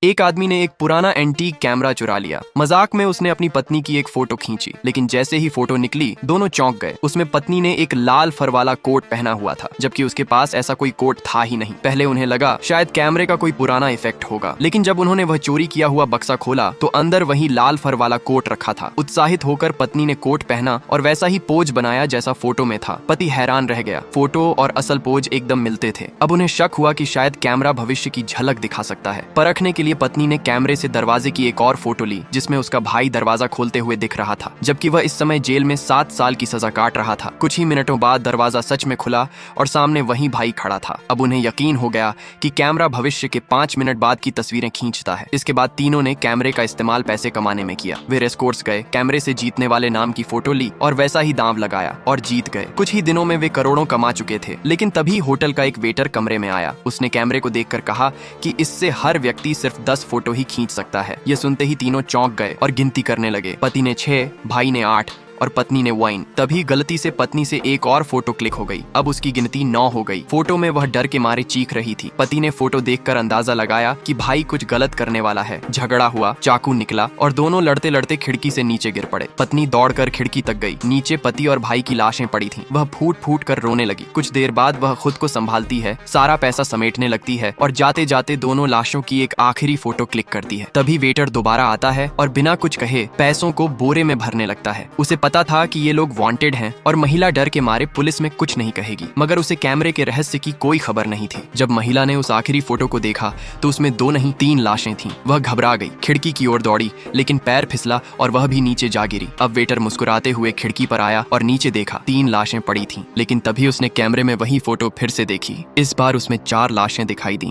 एक आदमी ने एक पुराना एंटीक कैमरा चुरा लिया। मजाक में उसने अपनी पत्नी की एक फोटो खींची, लेकिन जैसे ही फोटो निकली दोनों चौंक गए। उसमें पत्नी ने एक लाल फर वाला कोट पहना हुआ था, जबकि उसके पास ऐसा कोई कोट था ही नहीं। पहले उन्हें लगा शायद कैमरे का कोई पुराना इफेक्ट होगा, लेकिन जब उन्होंने वह चोरी किया हुआ बक्सा खोला तो अंदर वही लाल फर वाला कोट रखा था। उत्साहित होकर पत्नी ने कोट पहना और वैसा ही पोज बनाया जैसा फोटो में था। पति हैरान रह गया, फोटो और असल पोज एकदम मिलते थे। अब उन्हें शक हुआ कि शायद कैमरा भविष्य की झलक दिखा सकता है। परखने के लिए पत्नी ने कैमरे से दरवाजे की एक और फोटो ली, जिसमें उसका भाई दरवाजा खोलते हुए दिख रहा था, जबकि वह इस समय जेल में 7 साल की सजा काट रहा था। कुछ ही मिनटों बाद दरवाजा सच में खुला और सामने वही भाई खड़ा था। अब उन्हें यकीन हो गया कि कैमरा भविष्य के 5 मिनट बाद की तस्वीरें खींचता है। इसके बाद तीनों ने कैमरे का इस्तेमाल पैसे कमाने में किया। वे रेस कोर्स गए, कैमरे से जीतने वाले नाम की फोटो ली और वैसा ही दांव लगाया और जीत गए। कुछ ही दिनों में वे करोड़ों कमा चुके थे। लेकिन तभी होटल का एक वेटर कमरे में आया। उसने कैमरे को देखकर कहा कि इससे हर व्यक्ति सिर्फ 10 फोटो ही खींच सकता है। ये सुनते ही तीनों चौंक गए और गिनती करने लगे। पति ने 6, भाई ने 8 और पत्नी ने 1। तभी गलती से पत्नी से एक और फोटो क्लिक हो गई। अब उसकी गिनती 9 हो गई। फोटो में वह डर के मारे चीख रही थी। पति ने फोटो देखकर अंदाजा लगाया कि भाई कुछ गलत करने वाला है। झगड़ा हुआ, चाकू निकला और दोनों लड़ते लड़ते खिड़की से नीचे गिर पड़े। पत्नी दौड़कर खिड़की तक गई। नीचे पति और भाई की लाशें पड़ी थीं। वह फूट फूट कर रोने लगी। कुछ देर बाद वह खुद को संभालती है, सारा पैसा समेटने लगती है और जाते जाते दोनों लाशों की एक आखिरी फोटो क्लिक करती है। तभी वेटर दोबारा आता है और बिना कुछ कहे पैसों को बोरे में भरने लगता है। उसे पता था कि ये लोग वांटेड हैं और महिला डर के मारे पुलिस में कुछ नहीं कहेगी, मगर उसे कैमरे के रहस्य की कोई खबर नहीं थी। जब महिला ने उस आखिरी फोटो को देखा तो उसमें 2 नहीं 3 लाशें थीं। वह घबरा गई, खिड़की की ओर दौड़ी, लेकिन पैर फिसला और वह भी नीचे जा गिरी। अब वेटर मुस्कुराते हुए खिड़की पर आया और नीचे देखा 3 लाशें पड़ी थीं, लेकिन तभी उसने कैमरे में वही फोटो फिर से देखी। इस बार उसमें 4 लाशें दिखाई दी।